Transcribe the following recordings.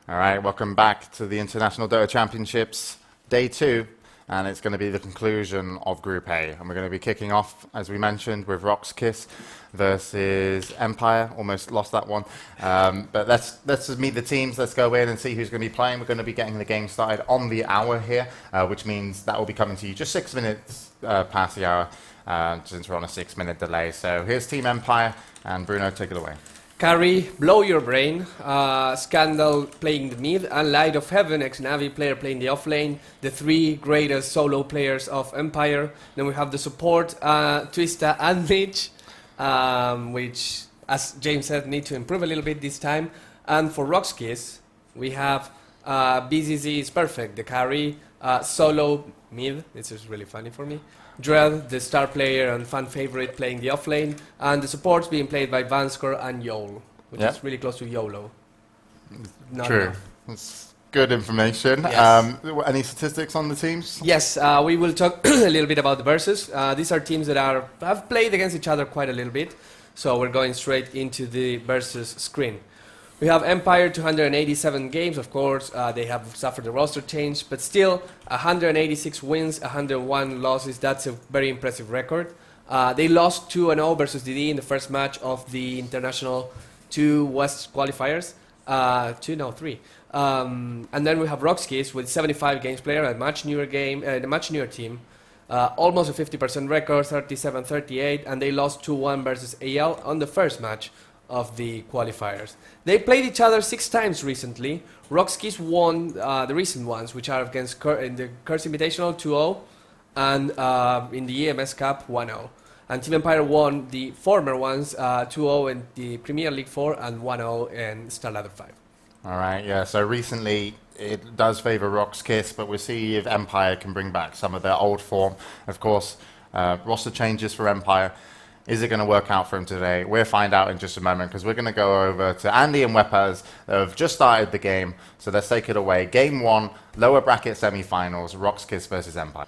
All right, welcome back to the International Dota Championships, Day 2, and it's going to be the conclusion of Group A. And we're going to be kicking off, as we mentioned, with Rock's Kiss versus Empire. Almost lost that one. But let's just meet the teams. Let's go in and see who's going to be playing. We're going to be getting the game started on the hour here, which means that will be coming to you just 6 minutes past the hour, since we're on a 6-minute delay. So here's Team Empire, and Bruno, take it away. Carry, Blow Your Brain, Scandal playing the mid, and Light of Heaven, ex-Navi player playing the offlane, the three greatest solo players of Empire. Then we have the support, Twista and Mitch, which, as James said, need to improve a little bit this time. And for Rockskiss, we have BZZ is perfect, the carry, solo mid, this is really funny for me. Dread, the star player and fan favorite, playing the offlane, and the supports being played by Vanskor and Yol, which is really close to YOLO. Not True. enough. That's good information. Yes. Any statistics on the teams? Yes, we will talk a little bit about the versus. These are teams that have played against each other quite a little bit, so we're going straight into the versus screen. We have Empire, 287 games, of course, they have suffered a roster change, but still 186 wins, 101 losses, that's a very impressive record. They lost 2-0 versus DD in the first match of the International 2 West qualifiers, 3. And then we have Rockskiss with 75 games player, a much newer team, almost a 50% record, 37-38, and they lost 2-1 versus AL on the first match of the qualifiers. They played each other 6 times recently. Rockskiss won the recent ones, which are against in the Curse Invitational 2-0 and in the EMS Cup 1-0. And Team Empire won the former ones 2-0 in the Premier League 4 and 1-0 in Starladder 5. All right, yeah, so recently it does favour Rockskiss, but we'll see if Empire can bring back some of their old form. Of course, roster changes for Empire. Is it going to work out for him today? We'll find out in just a moment, because we're going to go over to Andy and Wepaz, that have just started the game. So let's take it away. Game 1, lower bracket semi-finals, Rockskiss versus Empire.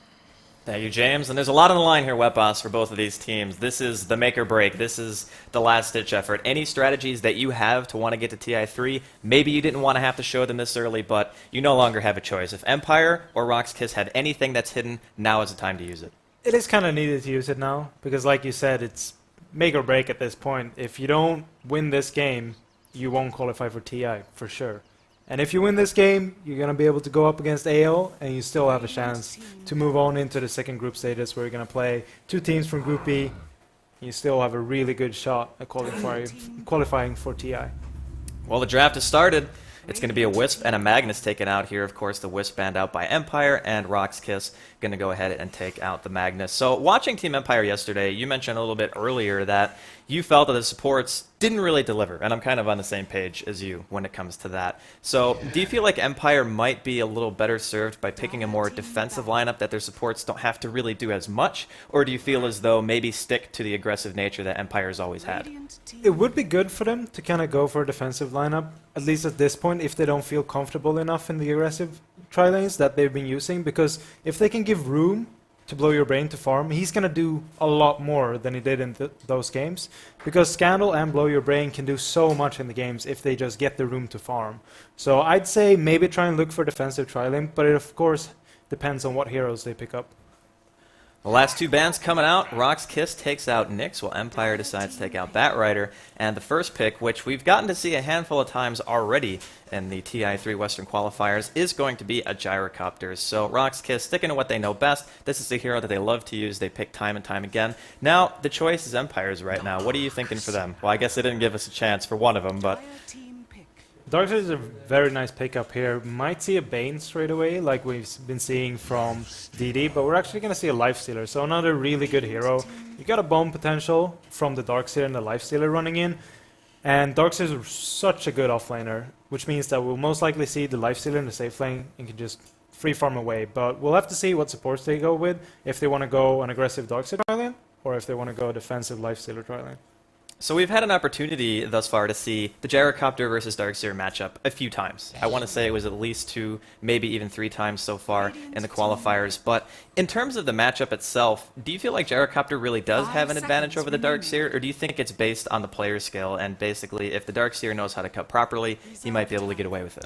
Thank you, James. And there's a lot on the line here, Wepaz, for both of these teams. This is the make or break. This is the last-ditch effort. Any strategies that you have to want to get to TI3, maybe you didn't want to have to show them this early, but you no longer have a choice. If Empire or Rockskiss had anything that's hidden, now is the time to use it. It is kind of needed to use it now, because like you said, it's make or break at this point. If you don't win this game, you won't qualify for TI, for sure. And if you win this game, you're going to be able to go up against AO, and you still have a chance to move on into the second group status, where you're going to play 2 teams from Group B. You still have a really good shot at qualifying for TI. Well, the draft has started. It's going to be a Wisp and a Magnus taken out here. Of course, the Wisp banned out by Empire, and Rockskiss going to go ahead and take out the Magnus. So watching Team Empire yesterday, you mentioned a little bit earlier that you felt that the supports didn't really deliver, and I'm kind of on the same page as you when it comes to that. So do you feel like Empire might be a little better served by picking a more defensive lineup that their supports don't have to really do as much, or do you feel as though maybe stick to the aggressive nature that Empire's always had? It would be good for them to kind of go for a defensive lineup, at least at this point, if they don't feel comfortable enough in the aggressive tri-lanes that they've been using, because if they can give room to Blow Your Brain to farm, he's going to do a lot more than he did in those games, because Scandal and Blow Your Brain can do so much in the games if they just get the room to farm. So I'd say maybe try and look for defensive tri-lane, but it of course depends on what heroes they pick up. The last 2 bans coming out, Rockskiss takes out Nyx, while Empire decides to take out Batrider. And the first pick, which we've gotten to see a handful of times already in the TI3 Western qualifiers, is going to be a Gyrocopter. So Rockskiss, sticking to what they know best. This is a hero that they love to use. They pick time and time again. Now, the choice is Empire's right now. What are you thinking for them? Well, I guess they didn't give us a chance for one of them, but Darkseid is a very nice pickup here. Might see a Bane straight away, like we've been seeing from DD, but we're actually going to see a Lifestealer, so another really good hero. You got a bomb potential from the Darkseid and the Lifestealer running in, and Darkseid is such a good offlaner, which means that we'll most likely see the Lifestealer in the safe lane and can just free farm away. But we'll have to see what supports they go with, if they want to go an aggressive Darkseid tri-lane, or if they want to go a defensive Lifestealer tri-lane. So we've had an opportunity thus far to see the Gyrocopter versus Darkseer matchup a few times. I want to say it was at least 2, maybe even 3 times so far in the qualifiers. But in terms of the matchup itself, do you feel like Gyrocopter really does have an advantage over the Darkseer, or do you think it's based on the player skill, and basically if the Darkseer knows how to cut properly, he might be able to get away with it?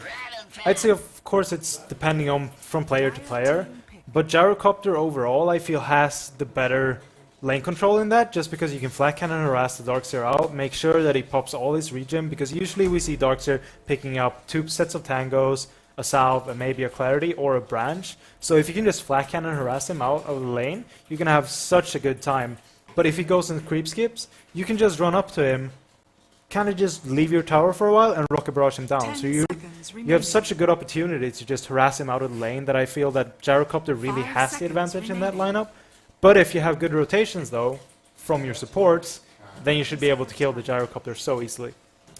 I'd say, of course, it's depending on from player to player, but Gyrocopter overall, I feel, has the better lane control in that, just because you can flat cannon harass the Darkseer out, make sure that he pops all his regen, because usually we see Darkseer picking up 2 sets of tangos, a salve, and maybe a clarity or a branch. So if you can just flat cannon harass him out of the lane, you're gonna have such a good time. But if he goes in creep skips, you can just run up to him, kind of just leave your tower for a while and rocket barrage him down. So you have such a good opportunity to just harass him out of the lane that I feel that Gyrocopter really has the advantage in that lineup. But if you have good rotations, though, from your supports, then you should be able to kill the Gyrocopter so easily.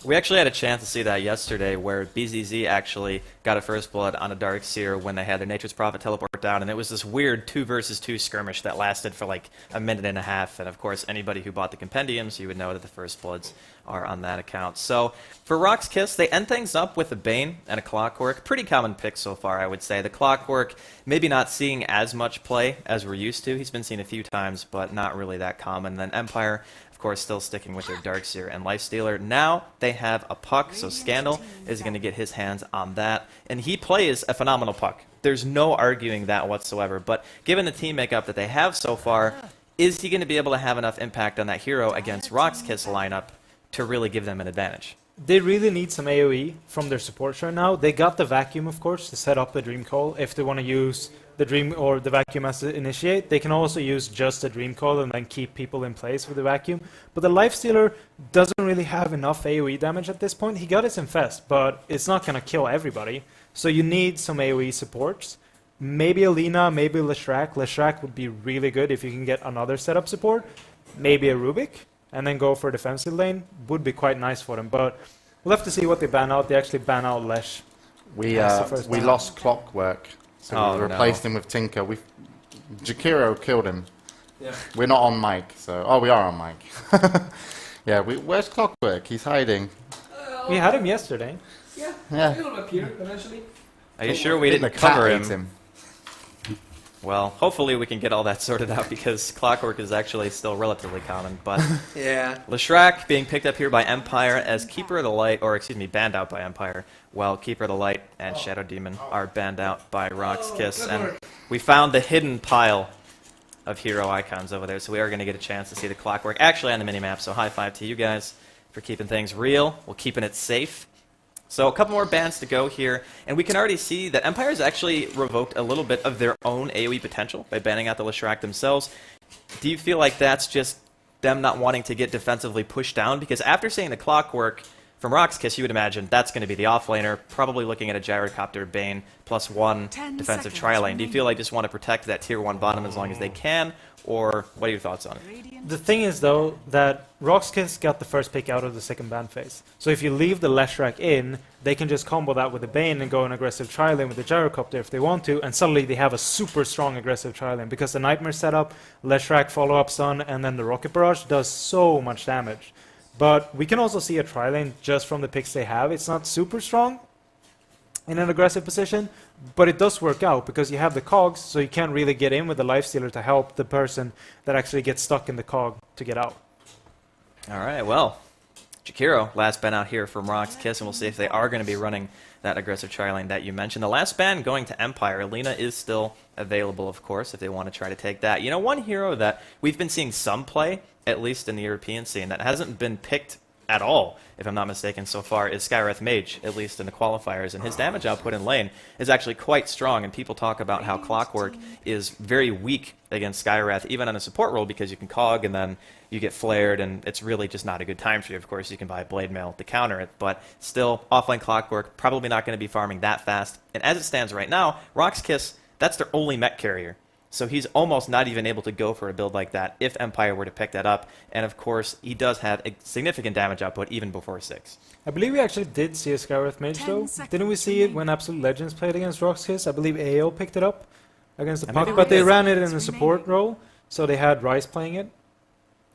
We actually had a chance to see that yesterday, where BZZ actually got a first blood on a Darkseer when they had their Nature's Prophet teleport down, and it was this weird 2 versus 2 skirmish that lasted for like a minute and a half. And of course, anybody who bought the compendiums, you would know that the first bloods are on that account. So for Rock's Kiss, they end things up with a Bane and a Clockwork. Pretty common pick so far, I would say. The Clockwork, maybe not seeing as much play as we're used to. He's been seen a few times, but not really that common. Then Empire, of course, still sticking with their Darkseer and Lifestealer. Now they have a Puck, so Scandal is going to get his hands on that. And he plays a phenomenal Puck. There's no arguing that whatsoever. But given the team makeup that they have so far, is he going to be able to have enough impact on that hero against Rock's Kiss lineup to really give them an advantage? They really need some AoE from their supports right now. They got the Vacuum, of course, to set up the Dream Call if they want to use the Dream or the Vacuum as to initiate. They can also use just the Dream Call and then keep people in place with the Vacuum. But the Lifestealer doesn't really have enough AoE damage at this point. He got his Infest, but it's not going to kill everybody. So you need some AoE supports. Maybe Alina, maybe Leshrac. Leshrac would be really good if you can get another setup support. Maybe a Rubik, and then go for a defensive lane. Would be quite nice for them. But we'll have to see what they ban out. They actually ban out Lesh. We lost Clockwork, so we replaced him with Tinker. Jakiro killed him. Yeah. We're not on mic, so... Oh, we are on mic. Yeah, where's Clockwork? He's hiding. We had him yesterday. Yeah. He'll appear eventually. Are you sure we The didn't cat cover ate him? Well, hopefully we can get all that sorted out, because Clockwork is actually still relatively common. But Yeah. Leshrac being picked up here by Empire as Keeper of the Light, or excuse me, banned out by Empire, while Keeper of the Light and Shadow Demon are banned out by Rock's Kiss. And we found the hidden pile of hero icons over there, so we are going to get a chance to see the Clockwork actually on the minimap. So high five to you guys for keeping things real. We're keeping it safe. So a couple more bans to go here, and we can already see that Empire's actually revoked a little bit of their own AoE potential by banning out the Leshrac themselves. Do you feel like that's just them not wanting to get defensively pushed down? Because after seeing the Clockwork from Rock's Kiss, you would imagine that's going to be the offlaner, probably looking at a Gyrocopter Bane +1 defensive tri-lane. Do you feel like they just want to protect that tier 1 bottom as long as they can, or what are your thoughts on it? The thing is, though, that Rock's Kiss got the first pick out of the second ban phase. So if you leave the Leshrac in, they can just combo that with the Bane and go an aggressive tri-lane with the Gyrocopter if they want to, and suddenly they have a super strong aggressive tri-lane, because the Nightmare setup, Leshrac follow-up stun, and then the Rocket Barrage does so much damage. But we can also see a tri-lane just from the picks they have. It's not super strong in an aggressive position, but it does work out because you have the cogs, so you can't really get in with the Lifestealer to help the person that actually gets stuck in the cog to get out. All right, well, Jakiro, last ban out here from Rock's Kiss, and we'll see if they are going to be running that aggressive tri-lane that you mentioned. The last ban going to Empire. Alina is still available, of course, if they want to try to take that. You know, one hero that we've been seeing some play, at least in the European scene, that hasn't been picked at all, if I'm not mistaken, so far, is Skywrath Mage, at least in the qualifiers, and his damage output in lane is actually quite strong, and people talk about how Clockwork is very weak against Skywrath, even on a support role, because you can cog and then you get flared, and it's really just not a good time for you. Of course, you can buy Blade Mail to counter it, but still, offlane Clockwork, probably not going to be farming that fast, and as it stands right now, Rock's Kiss, that's their only mech carrier. So he's almost not even able to go for a build like that if Empire were to pick that up. And of course, he does have a significant damage output even before 6. I believe we actually did see a Skywrath Mage, though. Didn't we see it when Absolute Legends played against Rock's Kiss? I believe AO picked it up against the Puck, but they ran it in a support role, so they had Rice playing it.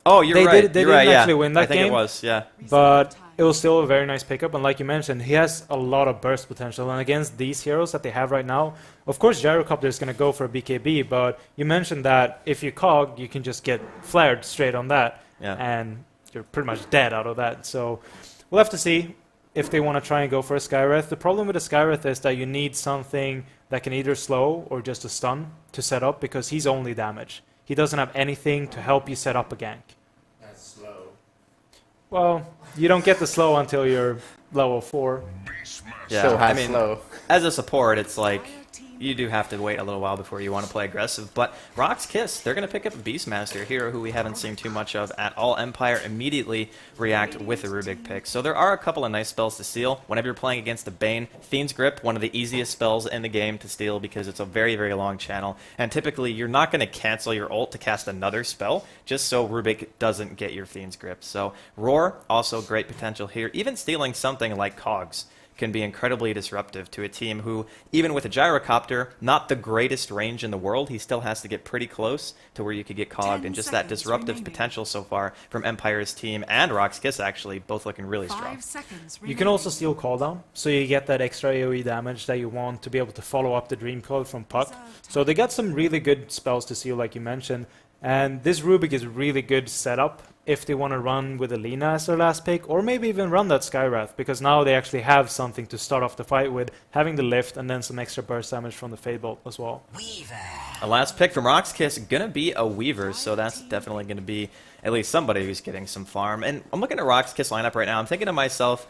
Oh, you're They right. did- they you're right. didn't Yeah, actually win that I think game. it was. Yeah. But it was still a very nice pickup, and like you mentioned, he has a lot of burst potential. And against these heroes that they have right now, of course, Gyrocopter is going to go for a BKB. But you mentioned that if you cog, you can just get flared straight on that, Yeah. and you're pretty much dead out of that. So we'll have to see if they want to try and go for a Skywrath. The problem with a Skywrath is that you need something that can either slow or just a stun to set up, because he's only damage. He doesn't have anything to help you set up a gank. That's slow. Well, you don't get the slow until you're level 4. Yeah. Still has I mean, slow. as a support, it's like you do have to wait a little while before you want to play aggressive. But Rock's Kiss, they're going to pick up a Beastmaster, a hero who we haven't seen too much of at all. Empire immediately react with a Rubik pick. So there are a couple of nice spells to steal. Whenever you're playing against a Bane, Fiend's Grip, one of the easiest spells in the game to steal because it's a very, very long channel. And typically, you're not going to cancel your ult to cast another spell, just so Rubik doesn't get your Fiend's Grip. So Roar, also great potential here. Even stealing something like Cogs can be incredibly disruptive to a team who, even with a Gyrocopter, not the greatest range in the world, he still has to get pretty close to where you could get cogged, and just that disruptive potential so far from Empire's team and Rock's Kiss actually, both looking really strong. You can also steal cooldown, so you get that extra AoE damage that you want to be able to follow up the Dream Coil from Puck. So they got some really good spells to steal, like you mentioned, and this Rubik is really good setup if they want to run with Alina as their last pick, or maybe even run that Skywrath, because now they actually have something to start off the fight with, having the lift and then some extra burst damage from the Fade Bolt as well. A last pick from Rock's Kiss, gonna be a Weaver, so that's definitely gonna be at least somebody who's getting some farm. And I'm looking at Rock's Kiss lineup right now, I'm thinking to myself,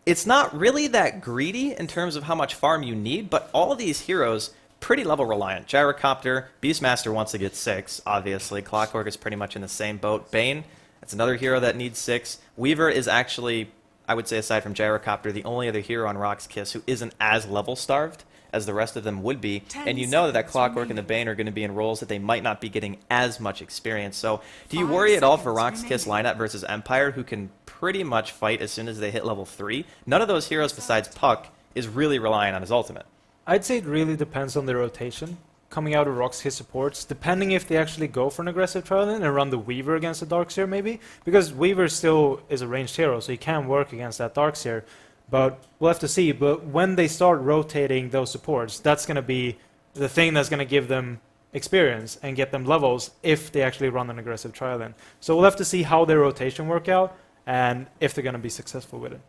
it's not really that greedy in terms of how much farm you need, but all of these heroes pretty level reliant. Gyrocopter, Beastmaster wants to get 6, obviously. Clockwork is pretty much in the same boat. Bane, that's another hero that needs 6. Weaver is actually, I would say aside from Gyrocopter, the only other hero on Rock's Kiss who isn't as level starved as the rest of them would be. And you know that Clockwork and the Bane are going to be in roles that they might not be getting as much experience. So do you worry at all for Rock's Kiss lineup versus Empire, who can pretty much fight as soon as they hit level 3? None of those heroes besides Puck is really relying on his ultimate. I'd say it really depends on the rotation coming out of Rock's Kiss supports, depending if they actually go for an aggressive trial and run the Weaver against the Darkseer maybe, because Weaver still is a ranged hero, so he can work against that Darkseer, but we'll have to see. But when they start rotating those supports, that's going to be the thing that's going to give them experience and get them levels if they actually run an aggressive trial in. So we'll have to see how their rotation work out and if they're going to be successful with it.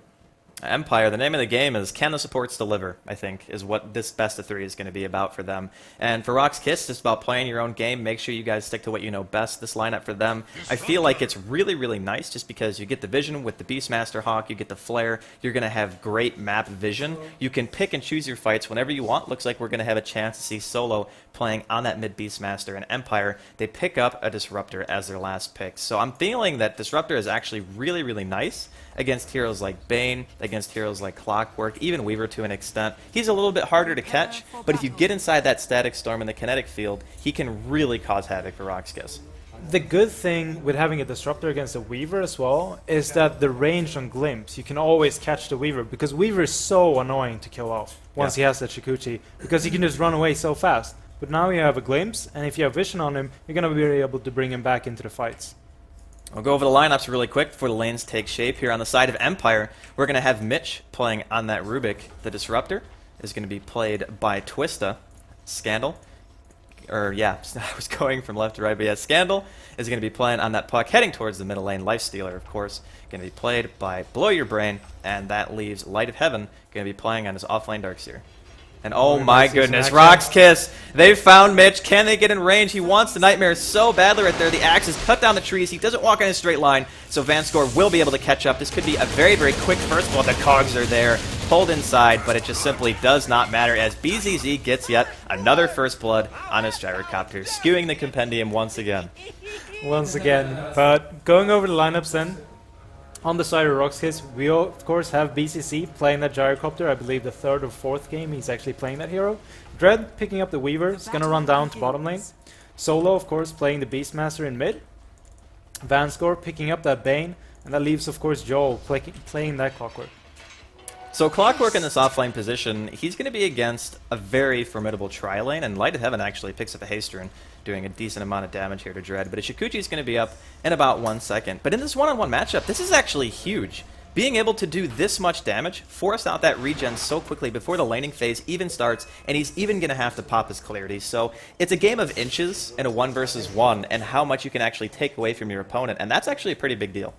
Empire, the name of the game is can the supports deliver, I think, is what this best of 3 is going to be about for them. And for Rock's Kiss, it's about playing your own game. Make sure you guys stick to what you know best. This lineup for them, I feel like it's really, really nice just because you get the vision with the Beastmaster Hawk, you get the flare, you're going to have great map vision. You can pick and choose your fights whenever you want. Looks like we're going to have a chance to see Solo playing on that mid Beastmaster. And Empire, they pick up a Disruptor as their last pick. So I'm feeling that Disruptor is actually really, really nice against heroes like Bane, against heroes like Clockwork, even Weaver to an extent. He's a little bit harder to catch, but if you get inside that static storm in the kinetic field, he can really cause havoc for Rock's Kiss. The good thing with having a Disruptor against a Weaver as well is that the range on Glimpse, you can always catch the Weaver, because Weaver is so annoying to kill off once he has that Shikuchi, because he can just run away so fast. But now you have a Glimpse, and if you have vision on him, you're going to be able to bring him back into the fights. I'll go over the lineups really quick before the lanes take shape. Here on the side of Empire, we're going to have Mitch playing on that Rubik. The Disruptor is going to be played by Twista. Scandal, or yeah, I was going from left to right, but yeah, Scandal is going to be playing on that Puck, heading towards the middle lane. Lifestealer, of course, going to be played by Blow Your Brain, and that leaves Light of Heaven going to be playing on his offlane Darkseer. And oh my goodness, Rock's Kiss, they found Mitch. Can they get in range? He wants the Nightmare so badly right there. The axe is cut down the trees. He doesn't walk in a straight line, so Vanscore will be able to catch up. This could be a very, very quick first blood. The cogs are there, pulled inside, but it just simply does not matter as BZZ gets yet another first blood on his Gyrocopter, skewing the compendium once again. But going over the lineups then, on the side of Rock's Kiss, we of course have BCC playing that Gyrocopter. I believe the 3rd or 4th game he's actually playing that hero. Dread picking up the Weaver, is going to run down to bottom lane. Solo, of course, playing the Beastmaster in mid. Vanscore picking up that Bane, and that leaves, of course, Joel playing that Clockwork. So Clockwork in this offlane position, he's going to be against a very formidable tri-lane, and Light of Heaven actually picks up a haste rune, doing a decent amount of damage here to Dread. But Ishikuchi is going to be up in about 1 second. But in this one-on-one matchup, this is actually huge. Being able to do this much damage, force out that regen so quickly before the laning phase even starts, and he's even going to have to pop his clarity. So it's a game of inches in a 1 versus 1, and how much you can actually take away from your opponent, and that's actually a pretty big deal.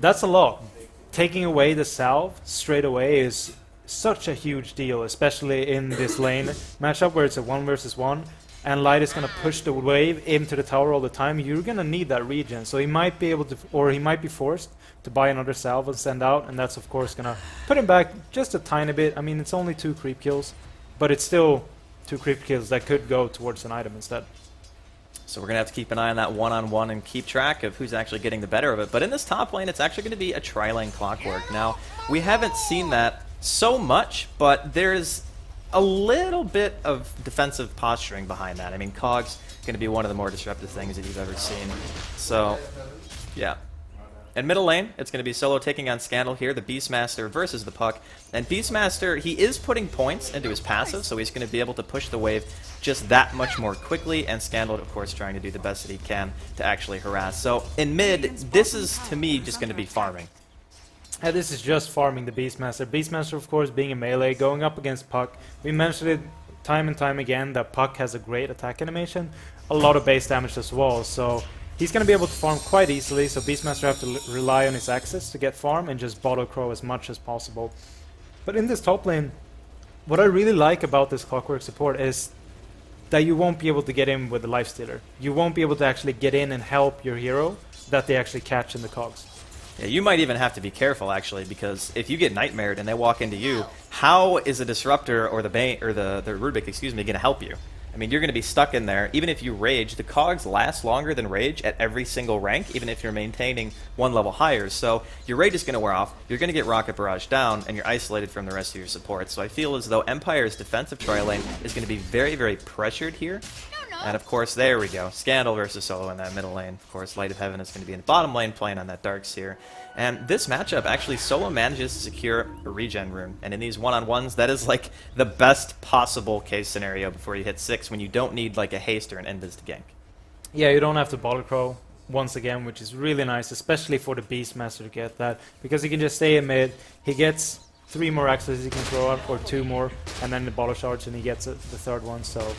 That's a lot. Taking away the salve straight away is such a huge deal, especially in this lane matchup where it's a 1 versus 1, and Light is going to push the wave into the tower all the time. You're going to need that regen, so he might be able to, or he might be forced to buy another salve and send out, and that's of course going to put him back just a tiny bit. I mean, it's only 2 creep kills, but it's still 2 creep kills that could go towards an item instead. So we're going to have to keep an eye on that one-on-one and keep track of who's actually getting the better of it. But in this top lane, it's actually going to be a tri-lane Clockwork. Now, we haven't seen that so much, but there's a little bit of defensive posturing behind that. I mean, Cog's going to be one of the more disruptive things that you've ever seen. So, yeah. In middle lane, it's going to be Solo taking on Scandal here, the Beastmaster versus the Puck. And Beastmaster, he is putting points into his passive, so he's going to be able to push the wave just that much more quickly, and Scandal, of course, trying to do the best that he can to actually harass. So in mid, this is, to me, just going to be farming. This is just farming the Beastmaster. Beastmaster, of course, being a melee, going up against Puck. We mentioned it time and time again that Puck has a great attack animation, a lot of base damage as well, so he's going to be able to farm quite easily, so Beastmaster have to rely on his access to get farm and just bottle crow as much as possible. But in this top lane, what I really like about this Clockwork support is that you won't be able to get in with the Lifestealer. You won't be able to actually get in and help your hero that they actually catch in the cogs. Yeah, you might even have to be careful, actually, because if you get nightmared and they walk into you, how is a Disruptor or the Bane, or the Rubik, excuse me, going to help you? I mean, you're going to be stuck in there. Even if you rage, the cogs last longer than rage at every single rank, even if you're maintaining 1 level higher. So your rage is going to wear off, you're going to get Rocket Barrage down, and you're isolated from the rest of your support. So I feel as though Empire's defensive tri-lane is going to be very, very pressured here. And of course, there we go. Scandal versus Solo in that middle lane. Of course, Light of Heaven is going to be in the bottom lane playing on that Dark Seer. And this matchup, actually, Solo manages to secure a regen rune. And in these one-on-ones, that is like the best possible case scenario before you hit 6, when you don't need like a haste or an invis to gank. Yeah, you don't have to bottle crow once again, which is really nice, especially for the Beastmaster to get that, because he can just stay in mid. He gets 3 more axes he can throw out, or 2 more, and then the bottle charge, and he gets the 3rd one. So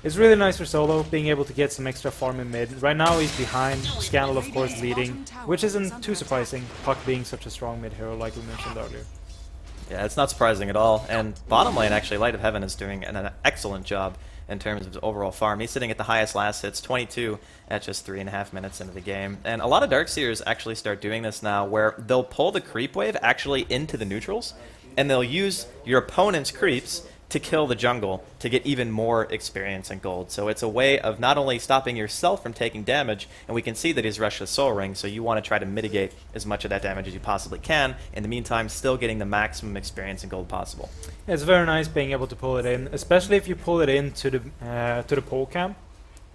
it's really nice for Solo, being able to get some extra farm in mid. Right now he's behind, Scandal of course leading, which isn't too surprising, Puck being such a strong mid hero like we mentioned earlier. Yeah, it's not surprising at all. And bottom lane, actually, Light of Heaven is doing an excellent job in terms of his overall farm. He's sitting at the highest last hits, 22 at just 3.5 minutes into the game. And a lot of Darkseers actually start doing this now, where they'll pull the creep wave actually into the neutrals, and they'll use your opponent's creeps to kill the jungle to get even more experience and gold. So it's a way of not only stopping yourself from taking damage, and we can see that he's rushed the Soul Ring, so you want to try to mitigate as much of that damage as you possibly can, in the meantime still getting the maximum experience and gold possible. It's very nice being able to pull it in, especially if you pull it into the pole camp.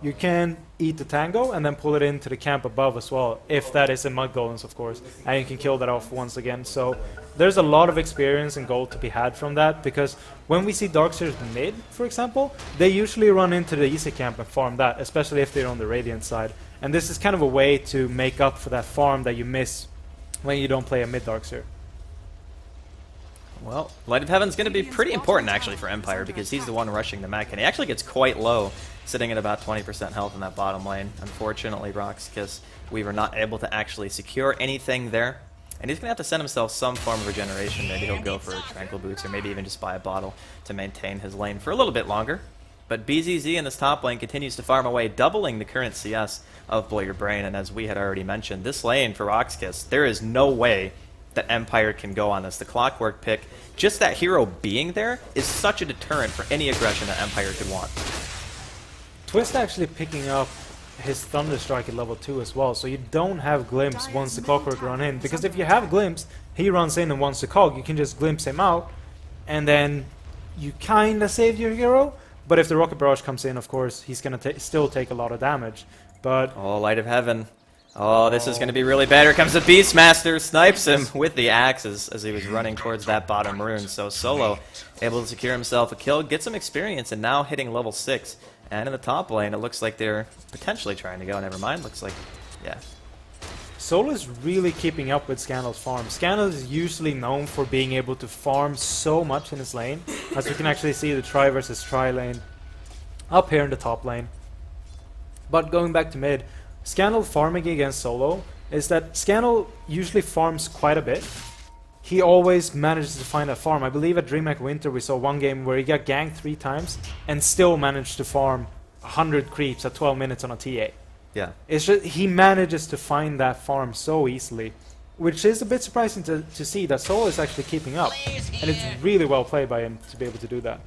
You can eat the tango and then pull it into the camp above as well, if that is in mud golems, of course, and you can kill that off once again. So there's a lot of experience and gold to be had from that, because when we see Darkseers mid, for example, they usually run into the easy camp and farm that, especially if they're on the Radiant side. And this is kind of a way to make up for that farm that you miss when you don't play a mid Darkseer. Well, Light of Heaven's going to be pretty important, actually, for Empire, because he's the one rushing the mech, and he actually gets quite low, sitting at about 20% health in that bottom lane. Unfortunately, Roxkiss, we were not able to actually secure anything there, and he's going to have to send himself some form of regeneration. Maybe he'll go for Tranquil Boots, or maybe even just buy a bottle to maintain his lane for a little bit longer. But BZZ in this top lane continues to farm away, doubling the current CS of Blow Your Brain, and as we had already mentioned, this lane for Roxkiss, there is no way that Empire can go on this. The Clockwork pick, just that hero being there, is such a deterrent for any aggression that Empire could want. Twist actually picking up his Thunderstrike at level 2 as well, so you don't have Glimpse once the Clockwork run in, because if you have Glimpse, he runs in and wants to cog, you can just Glimpse him out, and then you kinda save your hero, but if the Rocket Barrage comes in, of course, he's gonna still take a lot of damage. But oh, Light of Heaven. Oh, this is going to be really bad. Here comes the Beastmaster, snipes him with the axes as he was running towards that bottom rune. So Solo able to secure himself a kill, get some experience, and now hitting level 6. And in the top lane, it looks like they're potentially trying to go. Never mind, looks like, yeah. Solo is really keeping up with Scandal's farm. Scandal is usually known for being able to farm so much in his lane. As we can actually see the try versus try lane up here in the top lane. But going back to mid, Scandal farming against Solo is that Scandal usually farms quite a bit. He always manages to find a farm. I believe at DreamHack Winter we saw one game where he got ganked 3 times and still managed to farm 100 creeps at 12 minutes on a TA. Yeah. It's just he manages to find that farm so easily, which is a bit surprising to see that Solo is actually keeping up. And it's really well played by him to be able to do that.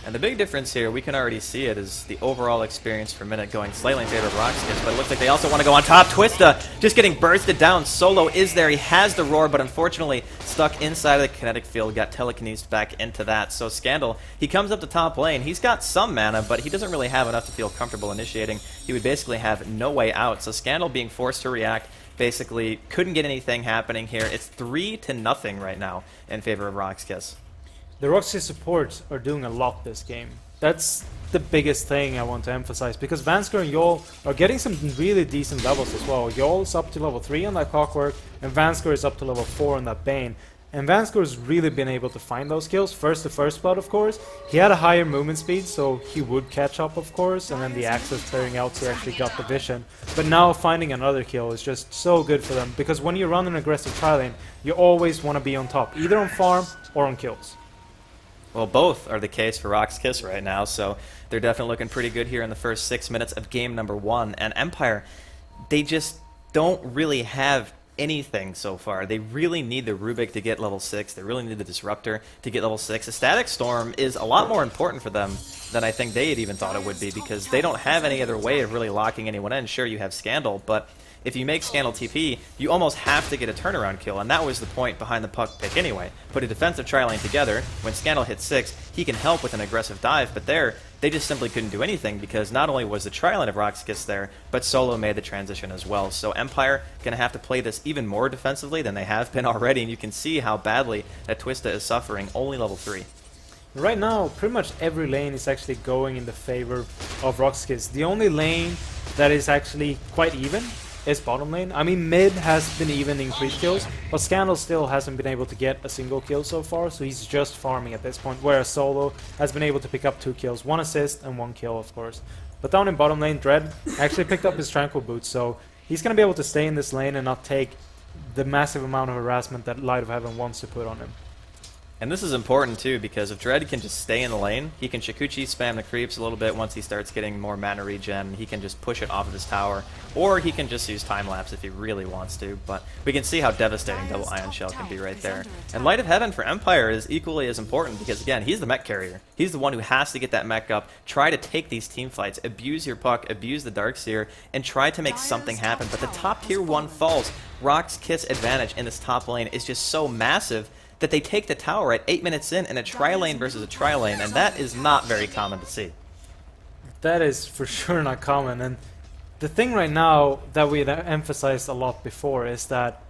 And the big difference here, we can already see it, is the overall experience per minute going slightly in favor of Rockskins, but it looks like they also want to go on top. Twista just getting bursted down. Solo is there. He has the roar, but unfortunately stuck inside of the kinetic field, got telekinesed back into that. So Scandal, he comes up the top lane. He's got some mana, but he doesn't really have enough to feel comfortable initiating. He would basically have no way out. So Scandal being forced to react, basically couldn't get anything happening here. It's 3-0 right now in favor of Rockskiss. The Roxy supports are doing a lot this game. That's the biggest thing I want to emphasize, because Vansker and Yol are getting some really decent levels as well. Yol's up to level 3 on that Clockwork, and Vansker is up to level 4 on that Bane. And Vansker has really been able to find those kills. First, the first blood, of course. He had a higher movement speed, so he would catch up, of course, and then the axes clearing out, so he actually got the vision. But now finding another kill is just so good for them, because when you run an aggressive tri-lane, you always want to be on top, either on farm or on kills. Well, both are the case for Rockskiss right now, so they're definitely looking pretty good here in the first 6 minutes of game number 1. And Empire, they just don't really have anything so far. They really need the Rubik to get level 6. They really need the Disruptor to get level 6. A Static Storm is a lot more important for them than I think they had even thought it would be, because they don't have any other way of really locking anyone in. Sure, you have Scandal, but if you make Scandal TP, you almost have to get a turnaround kill, and that was the point behind the puck pick anyway. Put a defensive tri-lane together, when Scandal hits 6, he can help with an aggressive dive, but there, they just simply couldn't do anything, because not only was the tri-lane of Rockskiss there, but Solo made the transition as well. So Empire going to have to play this even more defensively than they have been already, and you can see how badly that Twista is suffering, only level 3. Right now, pretty much every lane is actually going in the favor of Rockskiss. The only lane that is actually quite even is bottom lane. I mean, mid has been even in creep kills, but Scandal still hasn't been able to get a single kill so far, so he's just farming at this point, whereas Solo has been able to pick up 2 kills, 1 assist and 1 kill, of course. But down in bottom lane, Dread actually picked up his Tranquil Boots, so he's going to be able to stay in this lane and not take the massive amount of harassment that Light of Heaven wants to put on him. And this is important too, because if Dread can just stay in the lane, he can Shikuchi spam the creeps a little bit once he starts getting more mana regen. He can just push it off of his tower, or he can just use time-lapse if he really wants to. But we can see how devastating Double Ion Shell can be right there. And Light of Heaven for Empire is equally as important, because again, he's the mech carrier. He's the one who has to get that mech up, try to take these team fights, abuse your puck, abuse the Darkseer, and try to make something happen. But the top tier 1 falls. Rockskiss advantage in this top lane is just so massive that they take the tower at 8 minutes in a tri-lane versus a tri-lane, and that is not very common to see. That is for sure not common, and the thing right now that we emphasized a lot before is that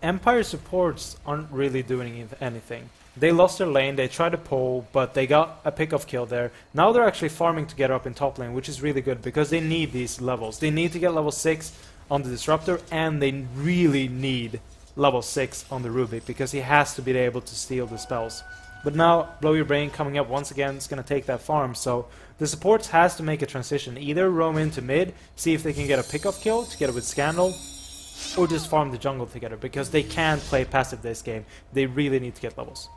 Empire supports aren't really doing anything. They lost their lane, they tried to pull, but they got a pick-off kill there. Now they're actually farming to get up in top lane, which is really good, because they need these levels. They need to get level 6 on the Disruptor, and they really need level 6 on the Rubik, because he has to be able to steal the spells. But now, Blow Your Brain coming up once again is going to take that farm, so the supports has to make a transition. Either roam into mid, see if they can get a pick-off kill together with Scandal, or just farm the jungle together, because they can't play passive this game. They really need to get levels.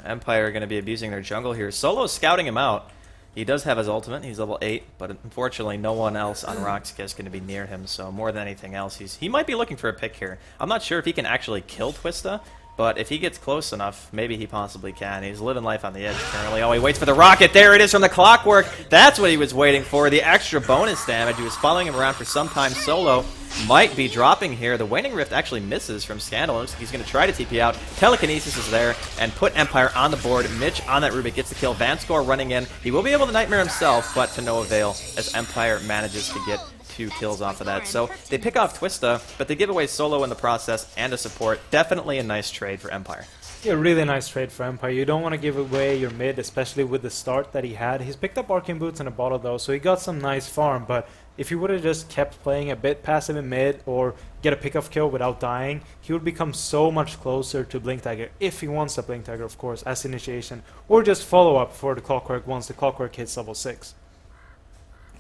Empire are going to be abusing their jungle here. Solo's scouting him out. He does have his ultimate, he's level 8, but unfortunately no one else on Rockskiss is going to be near him, so more than anything else, he might be looking for a pick here. I'm not sure if he can actually kill Twista, but if he gets close enough, maybe he possibly can. He's living life on the edge currently. Oh, he waits for the rocket. There it is from the Clockwork. That's what he was waiting for, the extra bonus damage. He was following him around for some time. Solo might be dropping here. The Waning Rift actually misses from Scandal. Looks like he's going to try to TP out. Telekinesis is there and put Empire on the board. Mitch on that Rubik gets the kill. Vanscore running in. He will be able to Nightmare himself, but to no avail as Empire manages to get 2 kills off of that. So they pick off Twista, but they give away Solo in the process and a support. Definitely a nice trade for Empire. Yeah, really nice trade for Empire. You don't want to give away your mid, especially with the start that he had. He's picked up Arcane Boots and a bottle though, so he got some nice farm, but if he would have just kept playing a bit passive in mid or get a pick-off kill without dying, he would become so much closer to Blink Dagger, if he wants a Blink Dagger, of course, as initiation, or just follow-up for the Clockwork once the Clockwork hits level 6.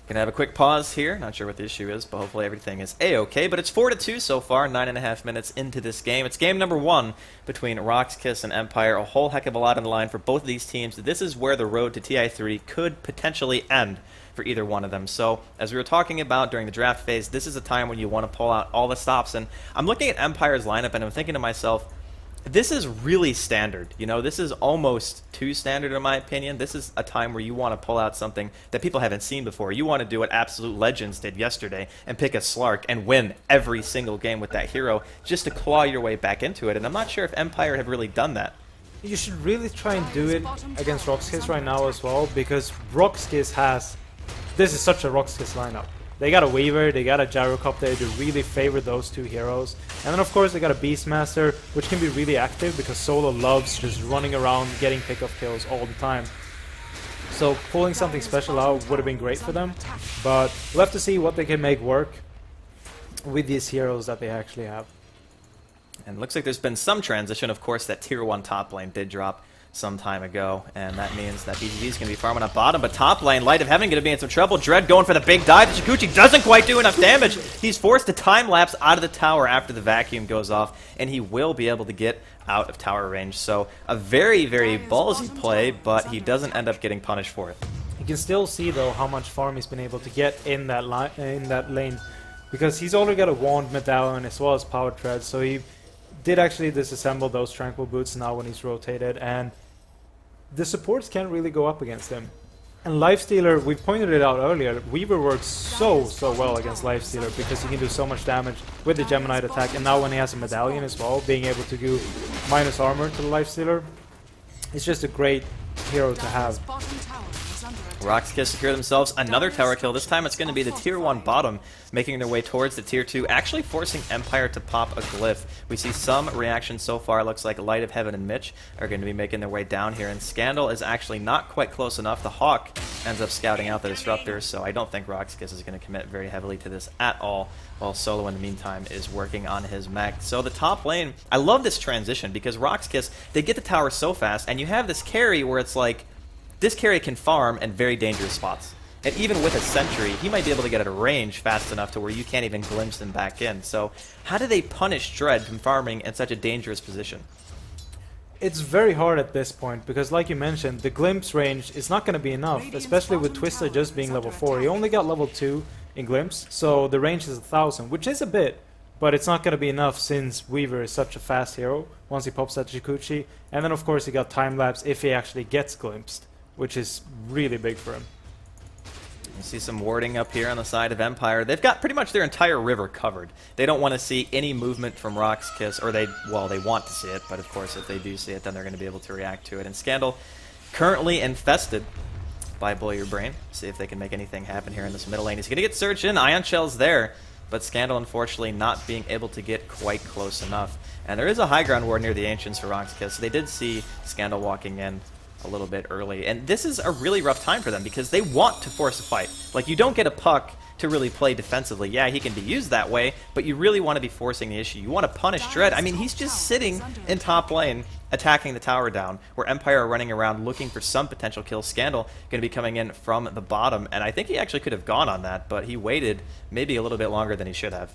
Gonna have a quick pause here. Not sure what the issue is, but hopefully everything is a-okay. But it's 4-2 so far, 9.5 minutes into this game. It's game number 1 between Roxkiss and Empire. A whole heck of a lot on the line for both of these teams. This is where the road to TI3 could potentially end for either one of them. So, as we were talking about during the draft phase, this is a time when you want to pull out all the stops. And I'm looking at Empire's lineup and I'm thinking to myself, this is really standard. You know, this is almost too standard in my opinion. This is a time where you want to pull out something that people haven't seen before. You want to do what Absolute Legends did yesterday and pick a Slark and win every single game with that hero just to claw your way back into it. And I'm not sure if Empire have really done that. You should really try and do it against Roxkiss right now as well, because Roxkiss has... This is such a Roxkiss lineup. They got a Weaver, they got a Gyrocopter, they really favor those 2 heroes. And then of course they got a Beastmaster, which can be really active because Solo loves just running around getting pick-off kills all the time. So pulling something special out would have been great for them, but we'll have to see what they can make work with these heroes that they actually have. And it looks like there's been some transition. Of course, that tier 1 top lane did drop some time ago, and that means that BGG is going to be farming up bottom, but top lane, Light of Heaven going to be in some trouble. Dread going for the big dive. Chikuchi doesn't quite do enough damage. He's forced to time-lapse out of the tower after the vacuum goes off, and he will be able to get out of tower range. So a very, very ballsy play, but he doesn't end up getting punished for it. You can still see though how much farm he's been able to get in that lane, because he's already got a Wand Medallion as well as Power Tread, so he did actually disassemble those Tranquil Boots now when he's rotated, and the supports can't really go up against him. And Lifestealer, we pointed it out earlier, Weaver works so well against Lifestealer because he can do so much damage with the Geminite attack, and now when he has a Medallion as well, being able to do minus armor to the Lifestealer, it's just a great hero to have. Roxkiss secure themselves another tower kill. This time it's going to be the tier 1 bottom making their way towards the tier 2, actually forcing Empire to pop a glyph. We see some reaction so far. Looks like Light of Heaven and Mitch are going to be making their way down here, and Scandal is actually not quite close enough. The Hawk ends up scouting out the Disruptor, so I don't think Roxkiss is going to commit very heavily to this at all, while Solo in the meantime is working on his mech. So the top lane, I love this transition because Roxkiss, they get the tower so fast, and you have this carry where it's like, this carry can farm in very dangerous spots. And even with a Sentry, he might be able to get at a range fast enough to where you can't even glimpse him back in. So how do they punish Dread from farming in such a dangerous position? It's very hard at this point, because like you mentioned, the glimpse range is not going to be enough, especially with Twista just being level 4. He only got level 2 in glimpse, so the range is 1000, which is a bit, but it's not going to be enough since Weaver is such a fast hero once he pops that Chikuchi. And then of course he got time-lapse if he actually gets glimpsed, which is really big for him. You see some warding up here on the side of Empire. They've got pretty much their entire river covered. They don't want to see any movement from Roxkiss, or they want to see it, but of course if they do see it, then they're going to be able to react to it. And Scandal currently infested by Blow Your Brain. See if they can make anything happen here in this middle lane. He's going to get Surge in. Ion Shell's there, but Scandal unfortunately not being able to get quite close enough. And there is a high ground ward near the Ancients for Roxkiss, so they did see Scandal walking in a little bit early, and this is a really rough time for them because they want to force a fight. Like, you don't get a Puck to really play defensively. Yeah, he can be used that way, but you really want to be forcing the issue. You want to punish Dread. I mean, he's just sitting in top lane attacking the tower down, where Empire are running around looking for some potential kills. Scandal going to be coming in from the bottom, and I think he actually could have gone on that, but he waited maybe a little bit longer than he should have.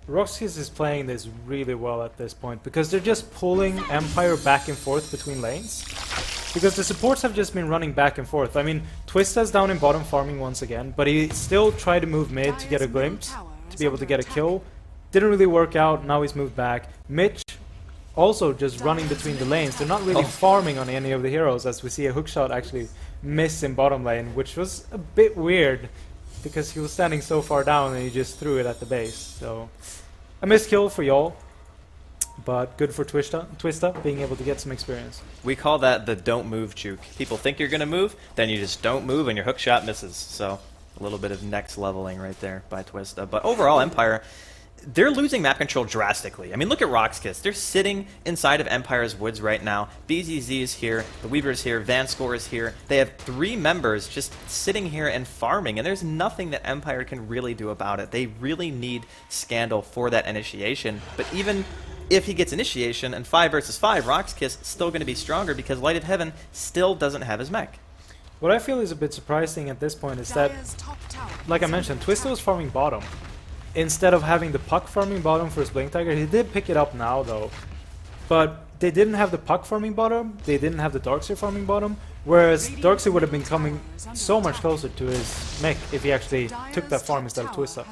Roxkiss is playing this really well at this point, because they're just pulling Empire back and forth between lanes. Because the supports have just been running back and forth. I mean, Twista's down in bottom farming once again, but he still tried to move mid to get a glimpse, to be able to get a kill. Didn't really work out, now he's moved back. Mitch also just running between the lanes. They're not really farming on any of the heroes, as we see a hookshot actually miss in bottom lane, which was a bit weird, because he was standing so far down and he just threw it at the base. So, a missed kill for y'all. But good for Twista being able to get some experience. We call that the don't move juke. People think you're going to move, then you just don't move and your hook shot misses. So A little bit of next leveling right there by Twista. But overall, Empire, they're losing map control drastically. I mean, look at Roxkiss. They're sitting inside of Empire's woods right now. BZZ is here, the Weaver's here, Vanscore is here. They have 3 members just sitting here and farming, and there's nothing that Empire can really do about it. They really need Scandal for that initiation, but even if he gets initiation and 5 versus 5, Roxkiss still going to be stronger because Light of Heaven still doesn't have his mech. What I feel is a bit surprising at this point is that, like I mentioned, Twista was farming bottom. Instead of having the puck farming bottom for his Blink Tiger, he did pick it up now though. But they didn't have the puck farming bottom, they didn't have the Darkseer farming bottom, whereas Darkseer would have been coming so much closer to his mech if he actually took that farm instead of Twista.